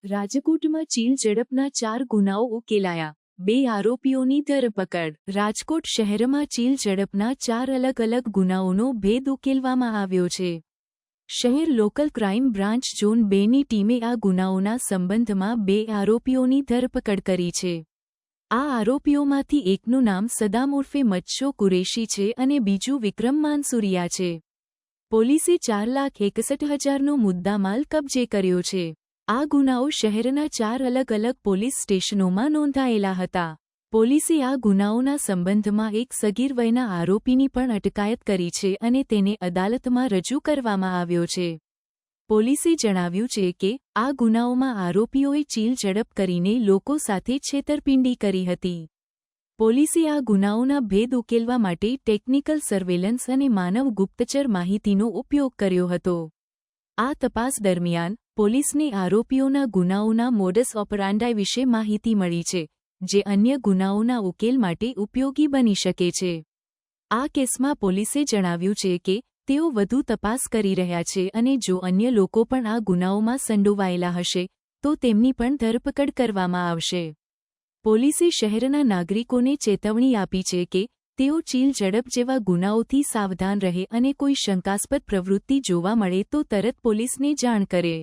રાજકોટમાં ચીલ ઝડપના 4 ગુનાઓ ઉકેલાયા, 2 આરોપીઓની ધરપકડ। રાજકોટ શહેરમાં ચીલ ઝડપના 4 અલગ-અલગ ગુનાઓનો ભેદ ઉકેલવામાં આવ્યો છે। શહેર લોકલ ક્રાઇમ બ્રાન્ચ ઝોન 2ની ટીમે આ ગુનાઓના સંબંધમાં 2 આરોપીઓની ધરપકડ કરી છે। આ આરોપીઓમાંથી એકનું નામ સદામ ઉર્ફે મચ્છો કુરેશી છે અને બીજું વિક્રમ માનસુરિયા છે। પોલીસે 4,61,000નો મુદ્દામાલ કબજે કર્યો છે। આ ગુનાઓ શહેરના 4 અલગ-અલગ પોલીસ સ્ટેશનોમાં નોંધાયેલા હતા। પોલીસે આ ગુનાઓના સંબંધમાં એક સગીર વયના આરોપીની પણ અટકાયત કરી છે અને તેને અદાલતમાં રજૂ કરવામાં આવ્યો છે। પોલીસે જણાવ્યું છે કે આ ગુનાઓમાં આરોપીઓએ ચીલ ઝડપ કરીને લોકો સાથે છેતરપિંડી કરી હતી। પોલીસે આ ગુનાઓના ભેદ ઉકેલવા માટે ટેકનિકલ સર્વેલન્સ અને માનવ ગુપ્તચર માહિતીનો ઉપયોગ કર્યો હતો। આ તપાસ દરમિયાન પોલીસને આરોપીઓના ગુનાઓના મોડસ ઓપરાન્ડાઈ વિશે માહિતી મળી છે, જે અન્ય ગુનાઓના ઉકેલ માટે ઉપયોગી બની શકે છે। આ કેસમાં પોલીસે જણાવ્યું છે કે તેઓ વધુ તપાસ કરી રહ્યા છે અને જો અન્ય લોકો પણ આ ગુનાઓમાં સંડોવાયેલા હશે તો તેમની પણ ધરપકડ કરવામાં આવશે। પોલીસે શહેરના નાગરિકોને ચેતવણી આપી છે કે તેઓ ચીલ ઝડપ જેવા ગુનાઓથી સાવધાન રહે અને કોઈ શંકાસ્પદ પ્રવૃત્તિ જોવા મળે તો તરત પોલીસને જાણ કરે।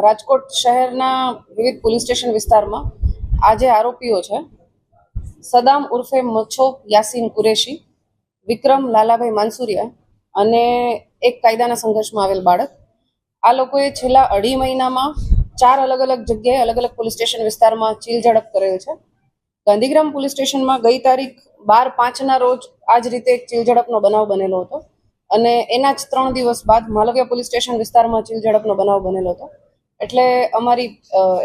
રાજકોટ શહેરના વિવિધ પોલીસ સ્ટેશન વિસ્તારમાં આ જે આરોપીઓ છે, સદામ ઉર્ફે મચ્છો યાસીન કુરેશી, વિક્રમ લાલાભાઈ માનસુરિયા અને એક કાયદાના સંઘર્ષમાં આવેલ બાળક, આ લોકોએ છેલ્લા 2.5 મહિનામાં 4 અલગ-અલગ જગ્યાએ અલગ-અલગ પોલીસ સ્ટેશન વિસ્તારમાં ચીલ ઝડપ કરેલ છે। ગાંધીગ્રામ પોલીસ સ્ટેશનમાં ગઈ તારીખ 12/5ના રોજ આ જ રીતે એક ચીલ ઝડપનો બનાવ બનેલો હતો અને એના જ 3 દિવસ બાદ માલવિયા પોલીસ સ્ટેશન વિસ્તારમાં ચીલ ઝડપનો બનાવ બનેલો હતો। એટલે અમારી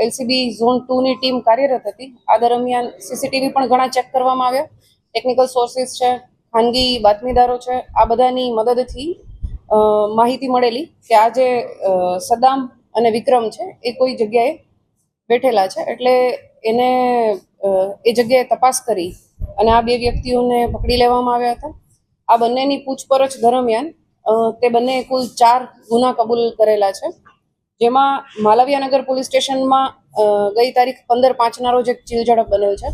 એલસીબી ઝોન 2ની ટીમ કાર્યરત હતી। આ દરમિયાન સીસીટીવી પણ ઘણા ચેક કરવામાં આવ્યા, ટેકનિકલ સોર્સિસ છે, ખાનગી બાતમીદારો છે, આ બધાની મદદથી માહિતી મળેલી કે આ જે સદામ અને વિક્રમ છે એ કોઈ જગ્યાએ બેઠેલા છે, એટલે એને એ જગ્યાએ તપાસ કરી અને આ 2 વ્યક્તિઓને પકડી લેવામાં આવ્યા હતા। આ બંનેની પૂછપરછ દરમિયાન તે બંને કુલ 4 ગુના કબૂલ કરેલા છે, જેમાં માલવિયાનગર પોલીસ સ્ટેશનમાં ગઈ તારીખ 15/5ના રોજ એક ચીલ ઝડપ બનેલ છે।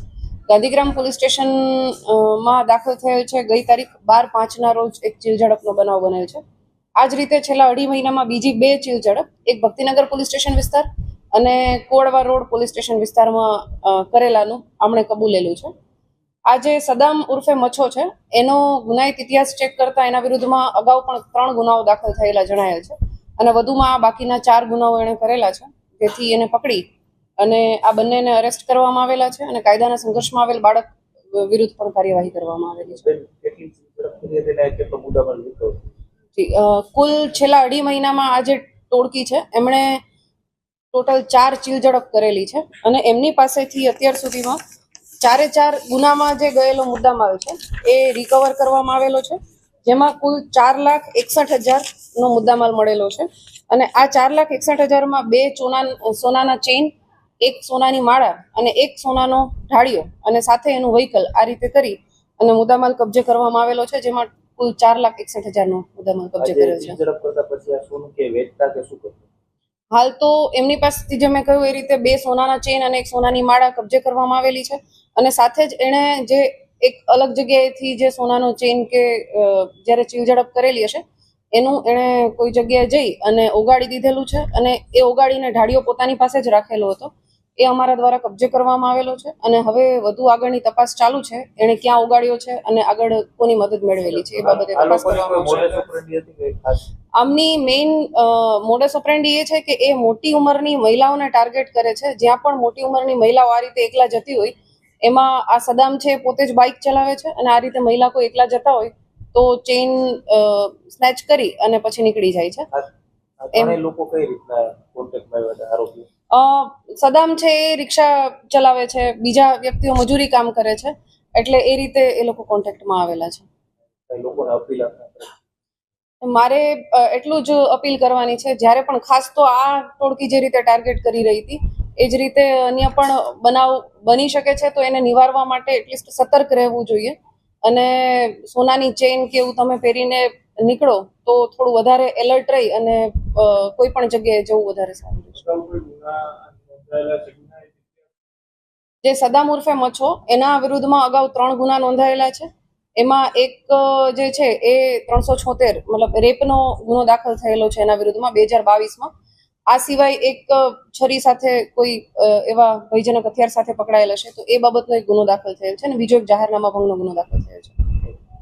ગાંધીગ્રામ પોલીસ સ્ટેશનમાં દાખલ થયેલ છે ગઈ તારીખ 12/5ના રોજ એક ચીલ ઝડપનો બનાવ બનેલ છે। આ જ રીતે છેલ્લા 2.5 મહિનામાં બીજી 2 ચીલ ઝડપ, એક ભક્તિનગર પોલીસ સ્ટેશન વિસ્તાર અને કોડવા રોડ પોલીસ સ્ટેશન વિસ્તારમાં કરેલાનું આમણે કબૂલેલું છે। આ જે સદામ ઉર્ફે મચ્છો છે એનો ગુનાહિત ઇતિહાસ ચેક કરતા એના વિરુદ્ધમાં અગાઉ પણ 3 ગુનાઓ દાખલ થયેલા જણાયેલ છે અને વધુમાં આ બાકીના 4 ગુનાઓ એણે કરેલા છે, જેથી એને પકડી અને આ બંનેને અરેસ્ટ કરવામાં આવેલા છે અને કાયદાના સંઘર્ષમાં આવેલ બાળક વિરુદ્ધ પણ કાર્યવાહી કરવામાં આવેલી છે। કુલ છેલ્લા 2.5 મહિનામાં આ જે ટોળકી છે એમણે ટોટલ 4 ચીલ ઝડપ કરેલી છે અને એમની પાસેથી અત્યાર સુધીમાં 4 ગુનામાં જે ગયેલો મુદ્દામાલ છે એ રિકવર કરવામાં આવેલો છે, જેમાં કુલ 4,61,000નો મુદ્દામાલ મળેલો છે અને આ 4,61,000માં 2 સોનાના ચેઇન, 1 સોનાની માળા અને 1 સોનાનો ઢાળિયો અને સાથે એનું વ્હીકલ આ રીતે કરી અને મુદ્દામાલ કબજે કરવામાં આવેલો છે, જેમાં કુલ 4,61,000નો મુદ્દામાલ કબજે કરેલ છે। હાલ તો એમની પાસેથી જે મેં કહ્યું એ રીતે 2 સોનાના ચેઇન અને 1 સોનાની માળા કબજે કરવામાં આવેલી છે અને સાથે જ એણે જે એક અલગ જગ્યાએથી જે સોનાનો ચેઇન કે જ્યારે ચીલ ઝડપ કરેલી હશે એનું એણે કોઈ જગ્યાએ જઈ અને ઓગાળી દીધેલું છે અને એ ઓગાળીને ઢાળિયો પોતાની પાસે જ રાખેલો હતો, એ અમારા દ્વારા કબજે કરવામાં આવેલો છે અને હવે વધુ આગળની તપાસ ચાલુ છે, એણે ક્યાં ઓગાળ્યો છે અને આગળ કોની મદદ મેળવેલી છે એ બાબતે તપાસ કરવામાં આવશે। આમની મેઇન મોડસ ઓપરેન્ડી એ છે કે એ મોટી ઉંમરની મહિલાઓને ટાર્ગેટ કરે છે। જ્યાં પણ મોટી ઉંમરની મહિલાઓ આ રીતે એકલા જતી હોય, એમાં આ સદામ છે પોતે જ બાઇક ચલાવે છે અને આ રીતે મહિલા કોઈ એકલા જતા હોય તો ચેઇન સ્નેચ કરી અને પછી નીકળી જાય છે। સદામ છે એ રિક્ષા ચલાવે છે, બીજા વ્યક્તિઓ મજૂરી કામ કરે છે, એટલે એ રીતે એ લોકો કોન્ટેક્ટમાં આવેલા છે। મારે એટલું જ અપીલ કરવાની છે, જ્યારે પણ ખાસ તો આ ટોળકી જે રીતે ટાર્ગેટ કરી રહી હતી એ જ રીતે અન્ય પણ બનાવ બની શકે છે, તો એને નિવારવા માટે એટલીસ્ટ સતર્ક રહેવું જોઈએ અને સોનાની ચેઇન કે એવું તમે પહેરીને નીકળો તો થોડું વધારે એલર્ટ રહી અને કોઈ પણ જગ્યાએ જવું વધારે સારું રહેશે. જે સદામ ઉર્ફે મચ્છો એના વિરુદ્ધમાં અગાઉ 3 ગુના નોંધાયેલા છે. એમાં એક જે છે એ 376 મતલબ રેપનો ગુનો દાખલ થયેલો છે એના વિરુદ્ધમાં 2022માં. આ સિવાય એક છરી સાથે કોઈ એવા ભયજનક હથિયાર સાથે પકડાયેલા છે, તો એ બાબતનો એક ગુનો દાખલ થયેલ છે અને બીજો એક જાહેરનામા ભંગનો ગુનો દાખલ થયેલ છે.